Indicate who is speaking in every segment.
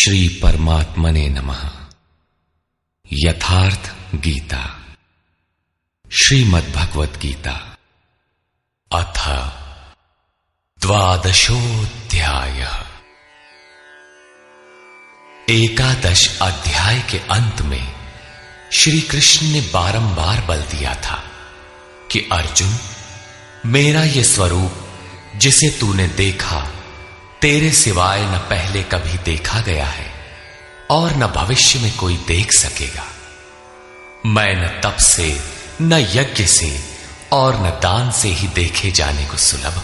Speaker 1: श्री परमात्मने नमः। यथार्थ गीता, श्रीमद्भगवत गीता, अथ द्वादशोऽध्यायः। एकादश अध्याय के अंत में श्री कृष्ण ने बारंबार बल दिया था कि अर्जुन, मेरा यह स्वरूप जिसे तूने देखा तेरे सिवाय न पहले कभी देखा गया है और न भविष्य में कोई देख सकेगा। मैं न तप से, न यज्ञ से और न दान से ही देखे जाने को सुलभ हूं,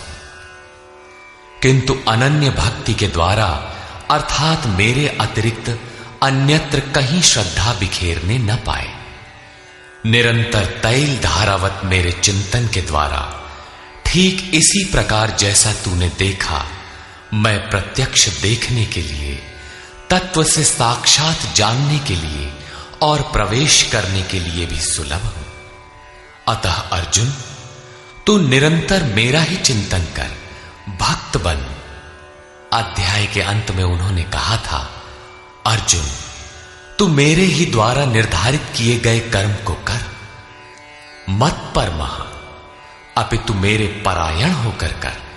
Speaker 1: किंतु अनन्य भक्ति के द्वारा अर्थात मेरे अतिरिक्त अन्यत्र कहीं श्रद्धा बिखेरने न पाए, निरंतर तैल धारावत मेरे चिंतन के द्वारा ठीक इसी प्रकार जैसा तूने देखा, मैं प्रत्यक्ष देखने के लिए, तत्व से साक्षात जानने के लिए और प्रवेश करने के लिए भी सुलभ हूं। अतः अर्जुन, तू निरंतर मेरा ही चिंतन कर, भक्त बन। अध्याय के अंत में उन्होंने कहा था, अर्जुन, तू मेरे ही द्वारा निर्धारित किए गए कर्म को कर, मत परमः, अपितु मेरे परायण होकर कर।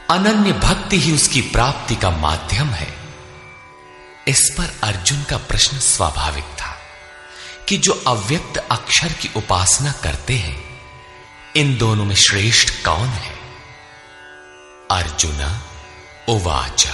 Speaker 1: अनन्य भक्ति ही उसकी प्राप्ति का माध्यम है। इस पर अर्जुन का प्रश्न स्वाभाविक था कि जो अव्यक्त अक्षर की उपासना करते हैं, इन दोनों में श्रेष्ठ कौन है? अर्जुन उवाच,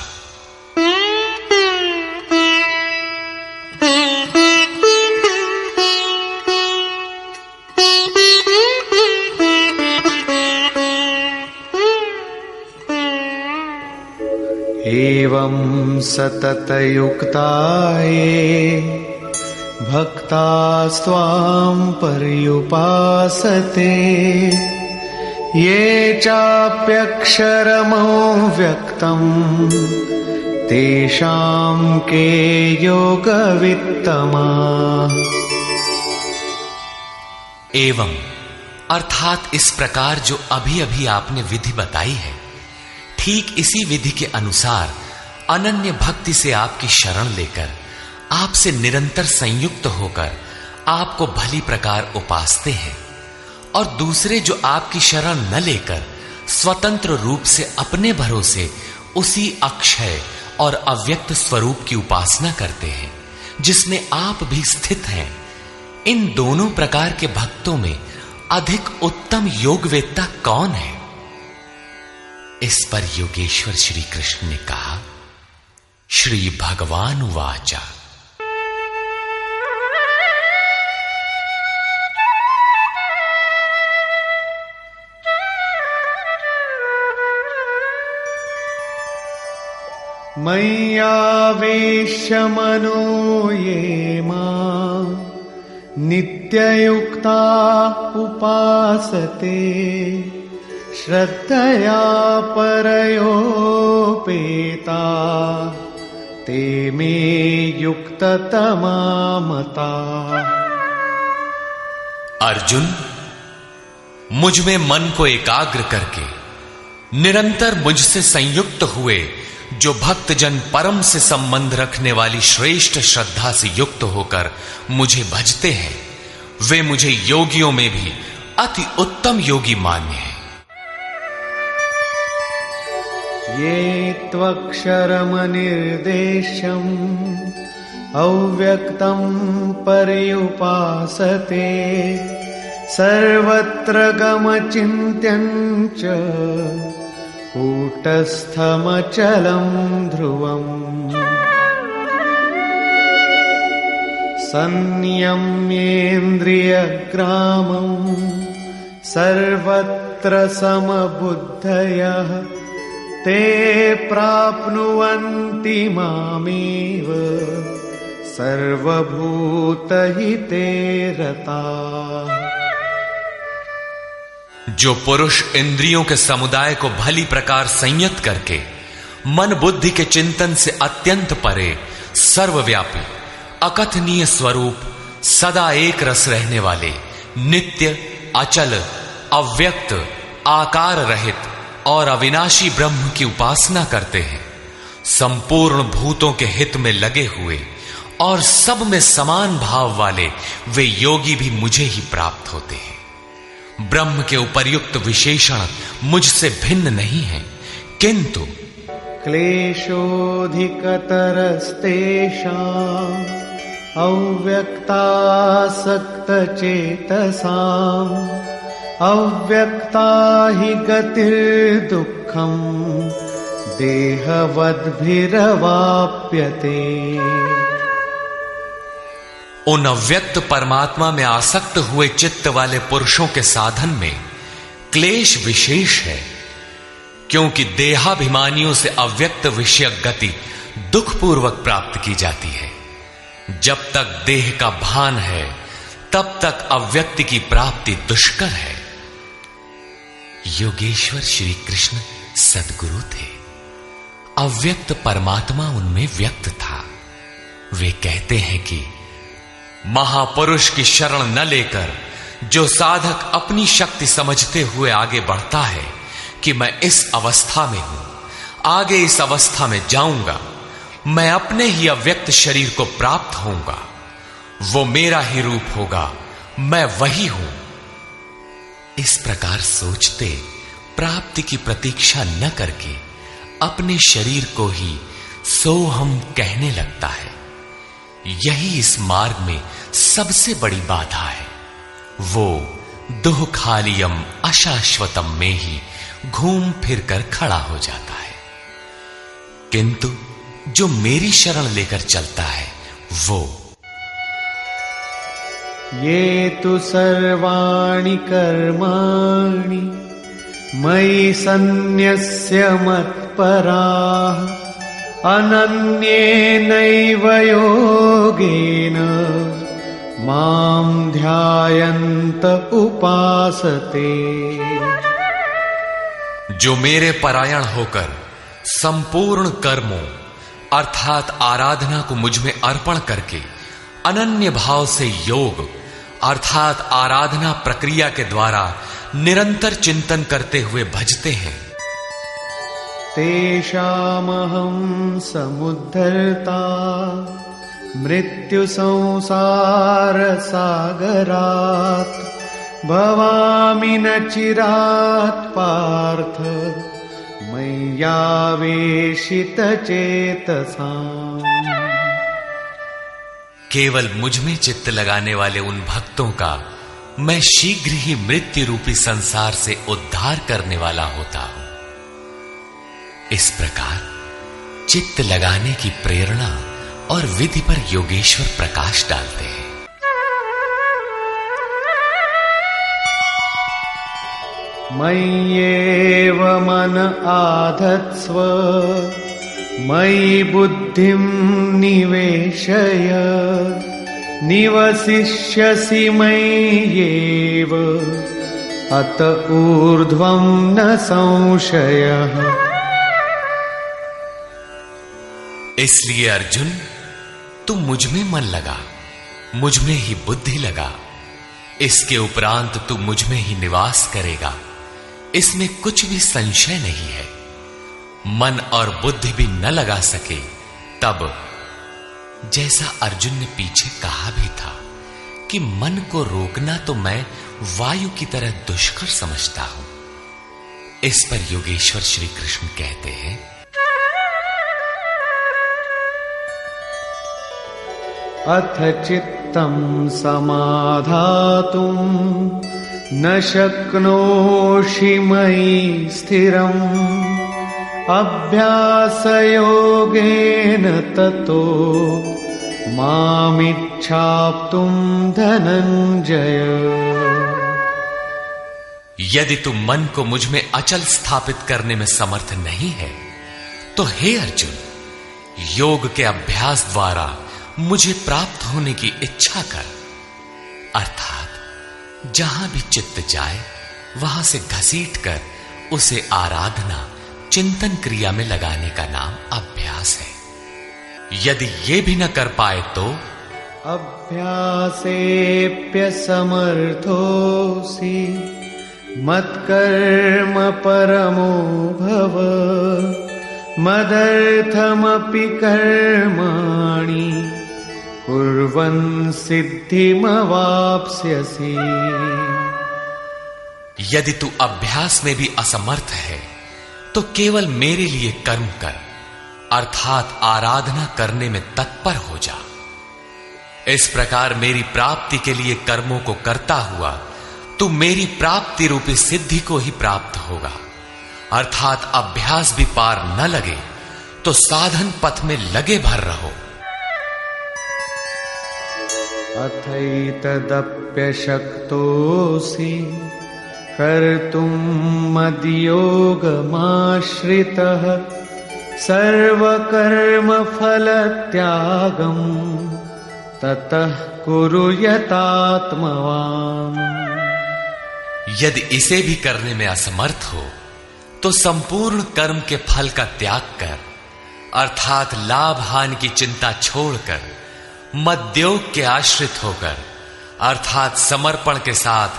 Speaker 2: एवं सततयुक्ता ये भक्तास्त्वां पर्युपासते, ये चाप्यक्षरमव्यक्तम् तेषां के योगवित्तमाः।
Speaker 1: एवं अर्थात इस प्रकार जो अभी अभी आपने विधि बताई है, ठीक इसी विधि के अनुसार अनन्य भक्ति से आपकी शरण लेकर, आपसे निरंतर संयुक्त होकर आपको भली प्रकार उपासते हैं, और दूसरे जो आपकी शरण न लेकर स्वतंत्र रूप से अपने भरोसे उसी अक्षय और अव्यक्त स्वरूप की उपासना करते हैं जिसमें आप भी स्थित हैं, इन दोनों प्रकार के भक्तों में अधिक उत्तम योगवेत्ता कौन है? इस पर योगेश्वर श्री कृष्ण ने कहा, श्री भगवान उवाचा,
Speaker 2: मय्यावेश्य मनो ये मां नित्ययुक्ता उपासते, श्रद्धया परयोपेता ते मे युक्ततमा मता।
Speaker 1: अर्जुन, मुझ में मन को एकाग्र करके निरंतर मुझसे संयुक्त हुए जो भक्तजन परम से संबंध रखने वाली श्रेष्ठ श्रद्धा से युक्त होकर मुझे भजते हैं, वे मुझे योगियों में भी अति उत्तम योगी मान्य हैं।
Speaker 2: ये त्वक्षरमनिर्देश्यम् अव्यक्तं पर्युपासते, सर्वत्र गमचिन्त्यं च कूटस्थमचलं ध्रुवम्, संयम्येन्द्रियग्रामं सर्वत्र समबुद्धयः, ते प्राप्नुवन्ति मामेव सर्वभूतहिते रताः।
Speaker 1: जो पुरुष इंद्रियों के समुदाय को भली प्रकार संयत करके मन बुद्धि के चिंतन से अत्यंत परे सर्वव्यापी अकथनीय स्वरूप सदा एक रस रहने वाले नित्य अचल अव्यक्त आकार रहित और अविनाशी ब्रह्म की उपासना करते हैं, संपूर्ण भूतों के हित में लगे हुए और सब में समान भाव वाले वे योगी भी मुझे ही प्राप्त होते हैं। ब्रह्म के उपर्युक्त विशेषण मुझसे भिन्न नहीं है, किंतु
Speaker 2: क्लेशोऽधिकतरस्तेषाम् अव्यक्तासक्तचेतसाम् अव्यक्ता हि गतिर्दुःखम् देहवद्भिरवाप्यते।
Speaker 1: उन अव्यक्त परमात्मा में आसक्त हुए चित्त वाले पुरुषों के साधन में क्लेश विशेष है, क्योंकि देहाभिमानियों से अव्यक्त विषयक गति दुखपूर्वक प्राप्त की जाती है। जब तक देह का भान है तब तक अव्यक्त की प्राप्ति दुष्कर है। योगेश्वर श्री कृष्ण सद्गुरु थे। अव्यक्त परमात्मा उनमें व्यक्त था। वे कहते हैं कि महापुरुष की शरण न लेकर जो साधक अपनी शक्ति समझते हुए आगे बढ़ता है कि मैं इस अवस्था में हूं, आगे इस अवस्था में जाऊंगा, मैं अपने ही अव्यक्त शरीर को प्राप्त होऊंगा, वो मेरा ही रूप होगा, मैं वही हूं। इस प्रकार सोचते प्राप्ति की प्रतीक्षा न करके अपने शरीर को ही सोहम कहने लगता है। यही इस मार्ग में सबसे बड़ी बाधा है। वो दुःखालियम अशाश्वतम में ही घूम फिर कर खड़ा हो जाता है। किंतु जो मेरी शरण लेकर चलता है वो
Speaker 2: ये तु सर्वाणि कर्माणि मयि सन्न्यस्य मत्पराः अनन्येनैव योगेन मां ध्यायन्त उपासते।
Speaker 1: जो मेरे परायण होकर संपूर्ण कर्मों अर्थात आराधना को मुझ में अर्पण करके अनन्य भाव से योग अर्थात आराधना प्रक्रिया के द्वारा निरंतर चिंतन करते हुए भजते हैं।
Speaker 2: तेषामहं समुद्धर्ता मृत्यु संसार सागरात् भवामि न चिरात् पार्थ मय्यावेशितचेतसाम्।
Speaker 1: केवल मुझ में चित्त लगाने वाले उन भक्तों का मैं शीघ्र ही मृत्यु रूपी संसार से उद्धार करने वाला होता हूं। इस प्रकार चित्त लगाने की प्रेरणा और विधि पर योगेश्वर प्रकाश डालते हैं।
Speaker 2: मय्येव मन आधत्स्व मयि बुद्धिं निवेशय निवसिष्यसि मय्येव अत ऊर्ध्वं न संशयः।
Speaker 1: इसलिए अर्जुन, तू मुझ में मन लगा, मुझ में ही बुद्धि लगा। इसके उपरांत तू मुझ में ही निवास करेगा, इसमें कुछ भी संशय नहीं है। मन और बुद्धि भी न लगा सके तब, जैसा अर्जुन ने पीछे कहा भी था कि मन को रोकना तो मैं वायु की तरह दुष्कर समझता हूं। इस पर योगेश्वर श्री कृष्ण कहते हैं,
Speaker 2: अथ चित्तं समाधातुं न शक्नोषि मयि स्थिरम् अभ्यासयोगेन ततो मामिच्छाप्तुं धनंजय।
Speaker 1: यदि तू मन को मुझ में अचल स्थापित करने में समर्थ नहीं है तो हे अर्जुन, योग के अभ्यास द्वारा मुझे प्राप्त होने की इच्छा कर। अर्थात जहां भी चित्त जाए वहां से घसीट कर उसे आराधना चिंतन क्रिया में लगाने का नाम अभ्यास है। यदि ये भी न कर पाए तो
Speaker 2: अभ्यासेऽप्यसमर्थोऽसि मत्कर्म परमो भव मदर्थमपि कर्माणि कुर्वन् सिद्धिमवाप्स्यसि।
Speaker 1: यदि तू अभ्यास में भी असमर्थ है तो केवल मेरे लिए कर्म कर, अर्थात आराधना करने में तत्पर हो जा। इस प्रकार मेरी प्राप्ति के लिए कर्मों को करता हुआ तू मेरी प्राप्ति रूपी सिद्धि को ही प्राप्त होगा। अर्थात अभ्यास भी पार न लगे तो साधन पथ में लगे भर रहो।
Speaker 2: अथैतदप्यशक्तोऽसि कर्तुं मद्योगमाश्रितः सर्वकर्मफलत्यागं ततः कुरु यतात्मवान्।
Speaker 1: यदि इसे भी करने में असमर्थ हो तो संपूर्ण कर्म के फल का त्याग कर, अर्थात लाभ हानि की चिंता छोड़कर मद्योग के आश्रित होकर, अर्थात समर्पण के साथ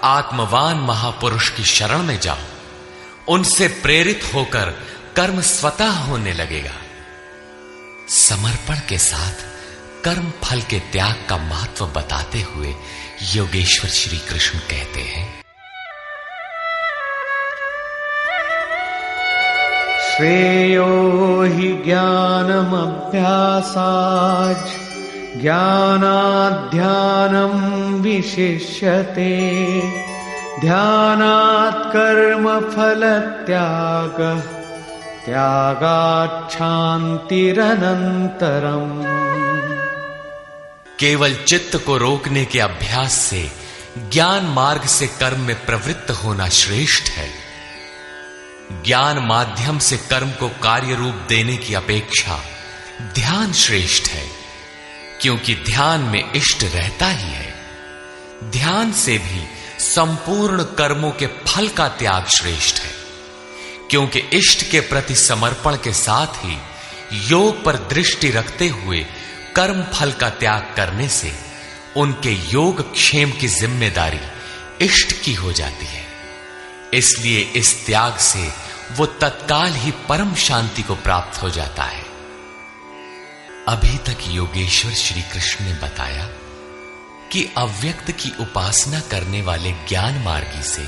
Speaker 1: आत्मवान महापुरुष की शरण में जाओ। उनसे प्रेरित होकर कर्म स्वतः होने लगेगा। समर्पण के साथ कर्म फल के त्याग का महत्व बताते हुए योगेश्वर श्री कृष्ण कहते हैं,
Speaker 2: श्रेयो हि ज्ञानमभ्यासाच् ज्ञानाध्यानं विशिष्यते ध्यानात् कर्मफलत्यागः त्यागात् शान्तिरनन्तरम्।
Speaker 1: केवल चित्त को रोकने के अभ्यास से ज्ञान मार्ग से कर्म में प्रवृत्त होना श्रेष्ठ है। ज्ञान माध्यम से कर्म को कार्य रूप देने की अपेक्षा ध्यान श्रेष्ठ है, क्योंकि ध्यान में इष्ट रहता ही है। ध्यान से भी संपूर्ण कर्मों के फल का त्याग श्रेष्ठ है, क्योंकि इष्ट के प्रति समर्पण के साथ ही योग पर दृष्टि रखते हुए कर्म फल का त्याग करने से उनके योग क्षेम की जिम्मेदारी इष्ट की हो जाती है। इसलिए इस त्याग से वो तत्काल ही परम शांति को प्राप्त हो जाता है। अभी तक योगेश्वर श्री कृष्ण ने बताया कि अव्यक्त की उपासना करने वाले ज्ञान मार्गी से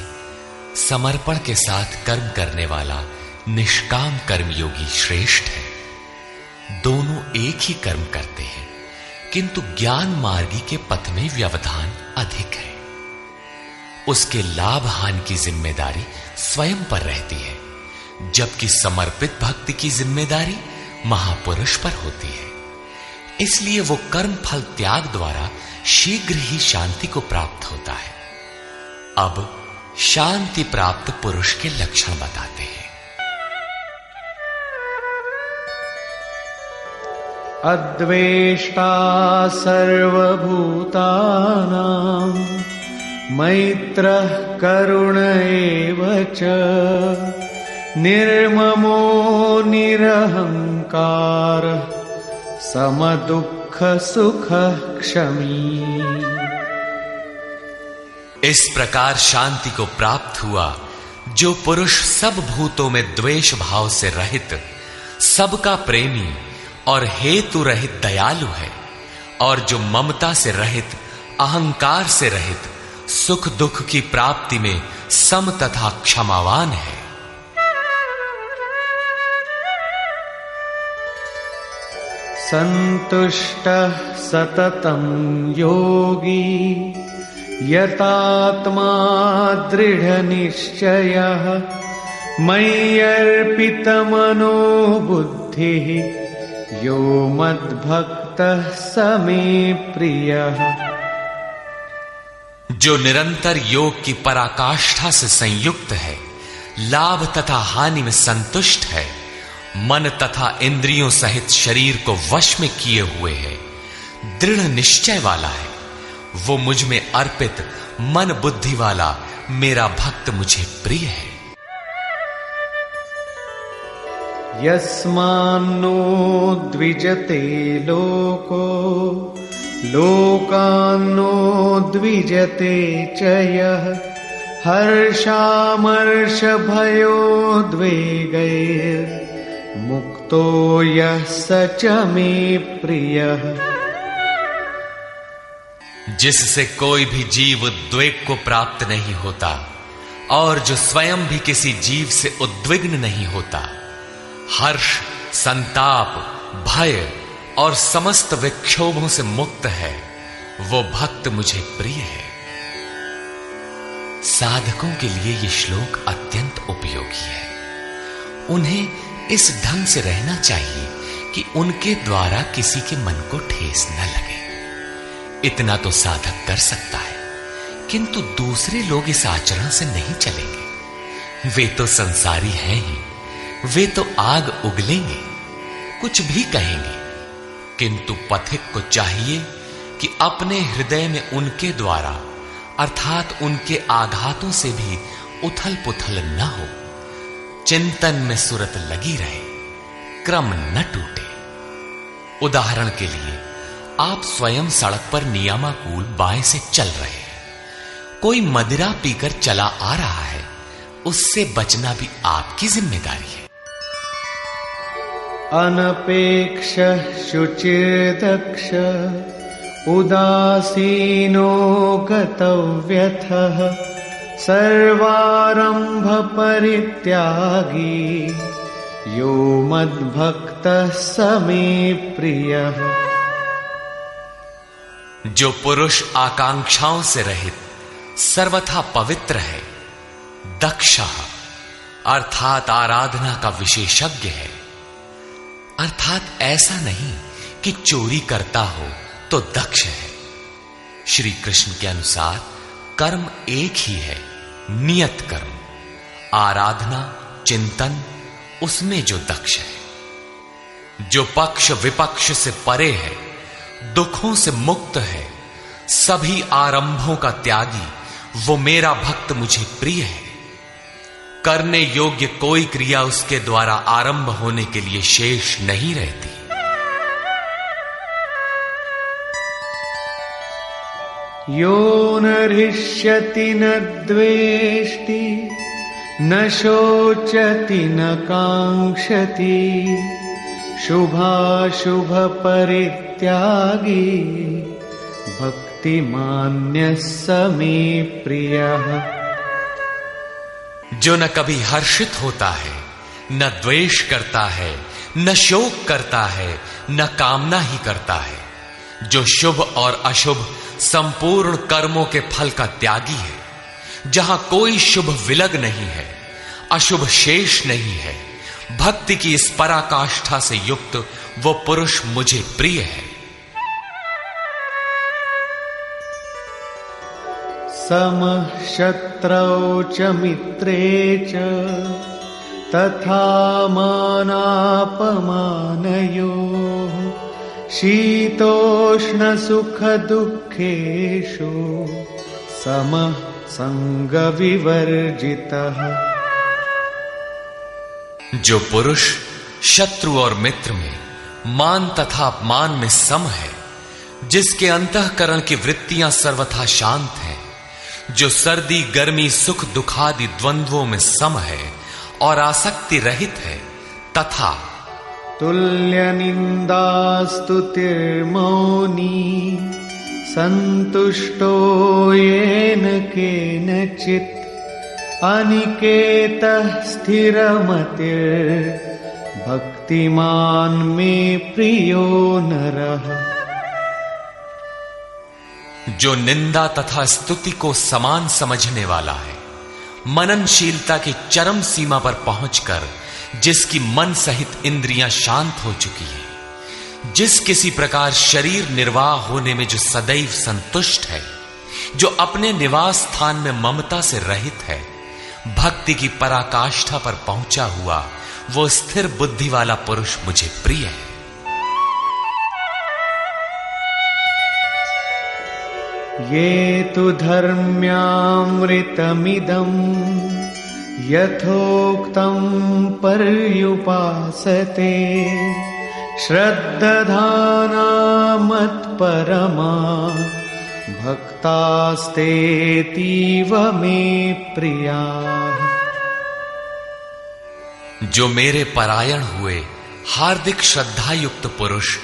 Speaker 1: समर्पण के साथ कर्म करने वाला निष्काम कर्मयोगी श्रेष्ठ है। दोनों एक ही कर्म करते हैं, किंतु ज्ञान मार्गी के पथ में व्यवधान अधिक है। उसके लाभ हानि की जिम्मेदारी स्वयं पर रहती है, जबकि समर्पित भक्ति की जिम्मेदारी महापुरुष पर होती है। इसलिए वो कर्म फल त्याग द्वारा शीघ्र ही शांति को प्राप्त होता है। अब शांति प्राप्त पुरुष के लक्षण बताते हैं।
Speaker 2: अद्वेष्टा सर्वभूतानां मैत्रः करुण एव च निर्ममो निरहंकारः समदुःख सुखः क्षमी।
Speaker 1: इस प्रकार शांति को प्राप्त हुआ जो पुरुष सब भूतों में द्वेष भाव से रहित, सबका प्रेमी और हेतु रहित दयालु है, और जो ममता से रहित, अहंकार से रहित, सुख दुख की प्राप्ति में सम तथा क्षमावान है।
Speaker 2: संतुष्टः सततं योगी यतात्मा दृढ़निश्चयः मय्यर्पितमनो बुद्धिः यो मद्भक्तः स मे प्रियः।
Speaker 1: जो निरंतर योग की पराकाष्ठा से संयुक्त है, लाभ तथा हानि में संतुष्ट है, मन तथा इंद्रियों सहित शरीर को वश में किए हुए है, दृढ़ निश्चय वाला है, वो मुझ में अर्पित मन बुद्धि वाला मेरा भक्त मुझे प्रिय है।
Speaker 2: यस्मान्नो द्विजते लोको लोकान्नो द्विजते च यः हर्षामर्षभयोद्वेगैर् मुक्तो यः स च मे प्रियः।
Speaker 1: जिससे कोई भी जीव उद्वेग को प्राप्त नहीं होता और जो स्वयं भी किसी जीव से उद्विग्न नहीं होता, हर्ष, संताप, भय और समस्त विक्षोभों से मुक्त है, वो भक्त मुझे प्रिय है। साधकों के लिए यह श्लोक अत्यंत उपयोगी है। उन्हें इस ढंग से रहना चाहिए कि उनके द्वारा किसी के मन को ठेस न लगे। इतना तो साधक कर सकता है, किंतु दूसरे लोग इस आचरण से नहीं चलेंगे। वे तो संसारी हैं ही, वे तो आग उगलेंगे, कुछ भी कहेंगे, किंतु पथिक को चाहिए कि अपने हृदय में उनके द्वारा अर्थात उनके आघातों से भी उथल पुथल न हो, चिंतन में सुरत लगी रहे, क्रम न टूटे। उदाहरण के लिए आप स्वयं सड़क पर नियमानुकूल बाएं से चल रहे हैं, कोई मदिरा पीकर चला आ रहा है, उससे बचना भी आपकी जिम्मेदारी है।
Speaker 2: अनपेक्ष शुचिर्दक्ष उदासीनो गतव्यथः सर्वारंभ परित्यागी यो मद्भक्तः स मे प्रियः।
Speaker 1: जो पुरुष आकांक्षाओं से रहित सर्वथा पवित्र है, दक्ष अर्थात आराधना का विशेषज्ञ है, अर्थात ऐसा नहीं कि चोरी करता हो तो दक्ष है। श्री कृष्ण के अनुसार कर्म एक ही है, नियत कर्म, आराधना, चिंतन, उसमें जो दक्ष है। जो पक्ष विपक्ष से परे है, दुखों से मुक्त है, सभी आरंभों का त्यागी, वो मेरा भक्त मुझे प्रिय है। करने योग्य कोई क्रिया उसके द्वारा आरंभ होने के लिए शेष नहीं रहती।
Speaker 2: यो न हृष्यति न द्वेष्टि न शोचति न कांक्षति शुभाशुभ परित्यागी भक्तिमान्यः स मे प्रियः।
Speaker 1: जो न कभी हर्षित होता है, न द्वेष करता है, न शोक करता है, न कामना ही करता है, जो शुभ और अशुभ संपूर्ण कर्मों के फल का त्यागी है, जहां कोई शुभ विलग नहीं है, अशुभ शेष नहीं है, भक्ति की इस पराकाष्ठा से युक्त वो पुरुष मुझे प्रिय है।
Speaker 2: समः शत्रौ च मित्रे च तथा मानापमानयोः शीतोष्ण सुख दुःखेषु समः संग विवर्जितः।
Speaker 1: जो पुरुष शत्रु और मित्र में, मान तथा अपमान में सम है, जिसके अंतःकरण की वृत्तियां सर्वथा शांत हैं, जो सर्दी गर्मी सुख दुखादि द्वंद्वों में सम है और आसक्ति रहित है, तथा
Speaker 2: तुल्य निंदा स्तुतिर्मौनी संतुष्टो येन केनचित् अनिकेतः स्थिरमतिर् भक्तिमान मे प्रियो नरः।
Speaker 1: जो निंदा तथा स्तुति को समान समझने वाला है, मननशीलता की चरम सीमा पर पहुंचकर जिसकी मन सहित इंद्रियां शांत हो चुकी है, जिस किसी प्रकार शरीर निर्वाह होने में जो सदैव संतुष्ट है, जो अपने निवास स्थान में ममता से रहित है, भक्ति की पराकाष्ठा पर पहुंचा हुआ वो स्थिर बुद्धि वाला पुरुष मुझे प्रिय है।
Speaker 2: ये तु धर्म्यामृतमिदं यथोक्तं पर्युपासते श्रद्धाना मत्परमा भक्तास्तेतीव मे प्रियाः।
Speaker 1: जो मेरे परायण हुए हार्दिक श्रद्धा युक्त पुरुष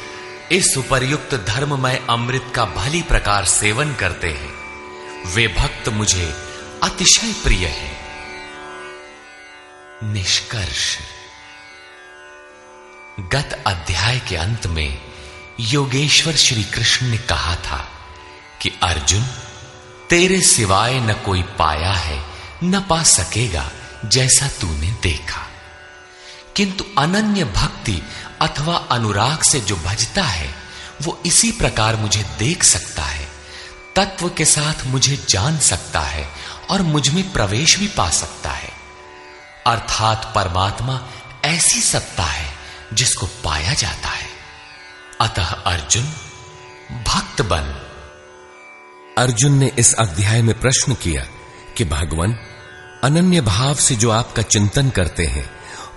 Speaker 1: इस उपर्युक्त धर्ममय अमृत का भली प्रकार सेवन करते हैं, वे भक्त मुझे अतिशय प्रिय है। निष्कर्ष। गत अध्याय के अंत में योगेश्वर श्री कृष्ण ने कहा था कि अर्जुन, तेरे सिवाय न कोई पाया है न पा सकेगा जैसा तूने देखा, किंतु अनन्य भक्ति अथवा अनुराग से जो भजता है वो इसी प्रकार मुझे देख सकता है, तत्व के साथ मुझे जान सकता है और मुझ में प्रवेश भी पा सकता है। अर्थात परमात्मा ऐसी सत्ता है जिसको पाया जाता है। अतः अर्जुन, भक्त बन।
Speaker 3: अर्जुन ने इस अध्याय में प्रश्न किया कि भगवान, अनन्य भाव से जो आपका चिंतन करते हैं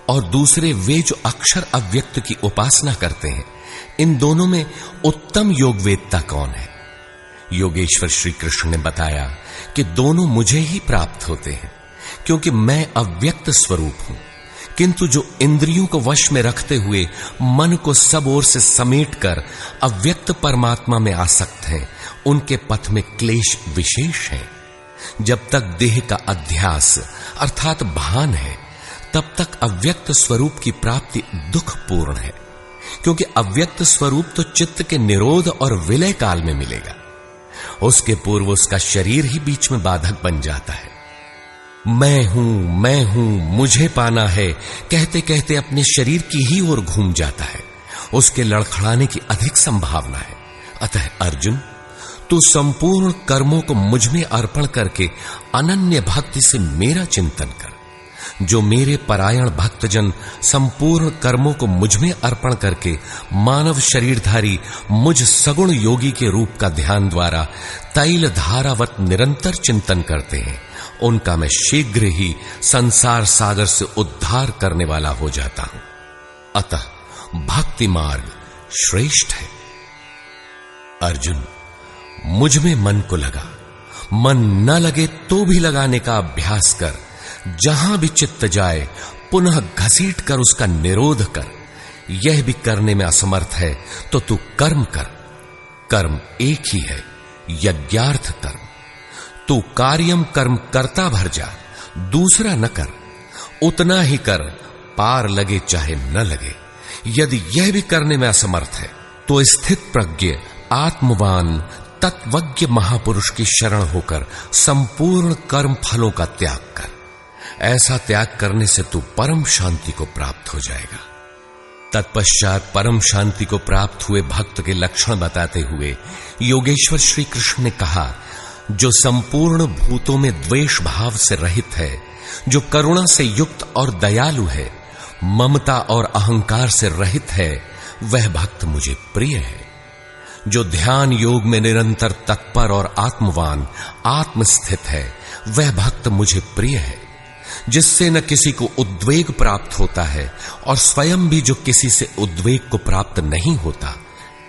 Speaker 3: और दूसरे वे जो अक्षर अव्यक्त की उपासना करते हैं, इन दोनों में उत्तम योगवेदता कौन है? योगेश्वर श्री कृष्ण ने बताया कि दोनों मुझे ही प्राप्त होते हैं, क्योंकि मैं अव्यक्त स्वरूप हूं, किंतु जो इंद्रियों को वश में रखते हुए मन को सब ओर से समेटकर अव्यक्त परमात्मा में आसक्त हैं, उनके पथ में क्लेश विशेष है। जब तक देह का अध्यास अर्थात भान है, तब तक अव्यक्त स्वरूप की प्राप्ति दुखपूर्ण है, क्योंकि अव्यक्त स्वरूप तो चित्त के निरोध और विलय काल में मिलेगा। उसके पूर्व उसका शरीर ही बीच में बाधक बन जाता है। मैं हूं, मुझे पाना है कहते कहते अपने शरीर की ही ओर घूम जाता है। उसके लड़खड़ाने की अधिक संभावना है। अतः अर्जुन, तू संपूर्ण कर्मों को मुझ में अर्पण करके अनन्य भक्ति से मेरा चिंतन कर। जो मेरे परायण भक्तजन संपूर्ण कर्मों को मुझ में अर्पण करके मानव शरीरधारी मुझ सगुण योगी के रूप का ध्यान द्वारा तैल धारावत निरंतर चिंतन करते हैं, उनका मैं शीघ्र ही संसार सागर से उद्धार करने वाला हो जाता हूं। अतः भक्ति मार्ग श्रेष्ठ है। अर्जुन, मुझ में मन को लगा, मन न लगे तो भी लगाने का अभ्यास कर। जहां भी चित्त जाए पुनः घसीट कर उसका निरोध कर। यह भी करने में असमर्थ है तो तू कर्म कर। कर्म एक ही है, यज्ञार्थ कर्म। तू कार्यम कर्म करता भर जा, दूसरा न कर। उतना ही कर, पार लगे चाहे न लगे। यदि यह भी करने में असमर्थ है तो स्थित प्रज्ञ आत्मवान तत्वज्ञ महापुरुष की शरण होकर संपूर्ण कर्म फलों का त्याग कर। ऐसा त्याग करने से तू परम शांति को प्राप्त हो जाएगा। तत्पश्चात परम शांति को प्राप्त हुए भक्त के लक्षण बताते हुए योगेश्वर श्री कृष्ण ने कहा, जो संपूर्ण भूतों में द्वेष भाव से रहित है, जो करुणा से युक्त और दयालु है, ममता और अहंकार से रहित है, वह भक्त मुझे प्रिय है। जो ध्यान योग में निरंतर तत्पर और आत्मवान आत्मस्थित है, वह भक्त मुझे प्रिय है। जिससे न किसी को उद्वेग प्राप्त होता है और स्वयं भी जो किसी से उद्वेग को प्राप्त नहीं होता,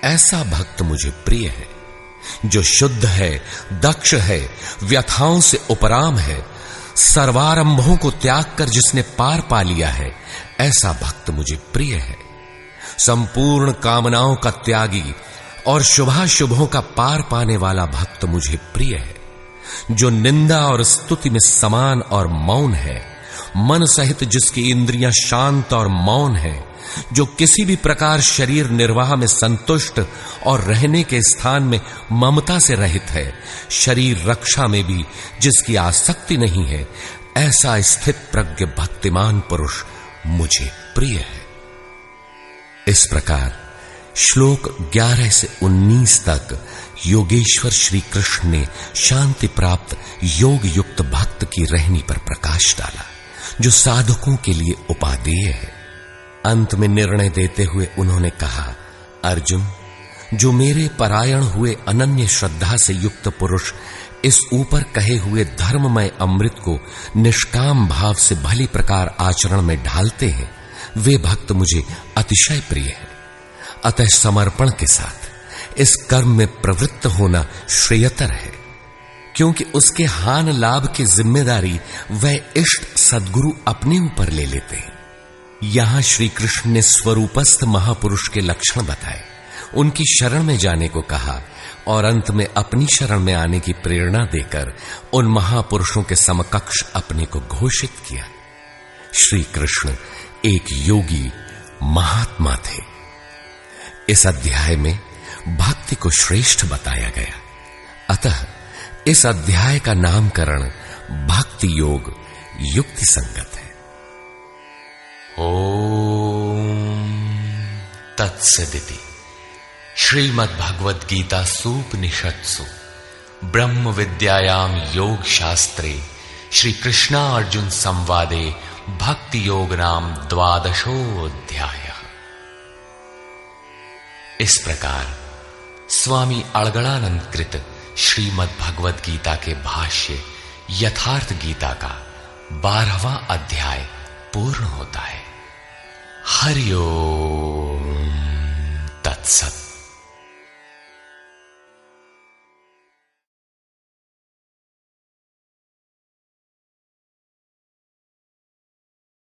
Speaker 3: ऐसा भक्त मुझे प्रिय है। जो शुद्ध है, दक्ष है, व्यथाओं से उपराम है, सर्वारंभों को त्याग कर जिसने पार पा लिया है, ऐसा भक्त मुझे प्रिय है। संपूर्ण कामनाओं का त्यागी और शुभाशुभों का पार पाने वाला भक्त मुझे प्रिय है। जो निंदा और स्तुति में समान और मौन है, मन सहित जिसकी इंद्रियां शांत और मौन है, जो किसी भी प्रकार शरीर निर्वाह में संतुष्ट और रहने के स्थान में ममता से रहित है, शरीर रक्षा में भी जिसकी आसक्ति नहीं है, ऐसा स्थित प्रज्ञ भक्तिमान पुरुष मुझे प्रिय है। इस प्रकार श्लोक 11 से 19 तक योगेश्वर श्री कृष्ण ने शांति प्राप्त योग युक्त भक्त की रहनी पर प्रकाश डाला, जो साधकों के लिए उपादेय है। अंत में निर्णय देते हुए उन्होंने कहा, अर्जुन, जो मेरे परायण हुए अनन्य श्रद्धा से युक्त पुरुष इस ऊपर कहे हुए धर्ममय अमृत को निष्काम भाव से भली प्रकार आचरण में ढालते हैं, वे भक्त मुझे अतिशय प्रिय है। अतः समर्पण के साथ इस कर्म में प्रवृत्त होना श्रेयतर है, क्योंकि उसके हान लाभ की जिम्मेदारी वह इष्ट सद्गुरु अपने ऊपर ले लेते हैं। यहां श्री कृष्ण ने स्वरूपस्थ महापुरुष के लक्षण बताए, उनकी शरण में जाने को कहा और अंत में अपनी शरण में आने की प्रेरणा देकर उन महापुरुषों के समकक्ष अपने को घोषित किया। श्री कृष्ण एक योगी महात्मा थे। इस अध्याय में भक्ति को श्रेष्ठ बताया गया, अतः इस अध्याय का नामकरण भक्ति योग युक्ति संगत है।
Speaker 1: ओम तत्सदिति श्रीमद्भगवद गीता सूपनिषत्सु ब्रह्म विद्यायाम योग शास्त्रे श्री कृष्णा अर्जुन संवादे भक्ति योग नाम 12वां। इस प्रकार स्वामी अड़गड़ानंद कृत श्रीमद् भगवद गीता के भाष्य यथार्थ गीता का 12वां अध्याय पूर्ण होता है। हरि ओम तत्सत।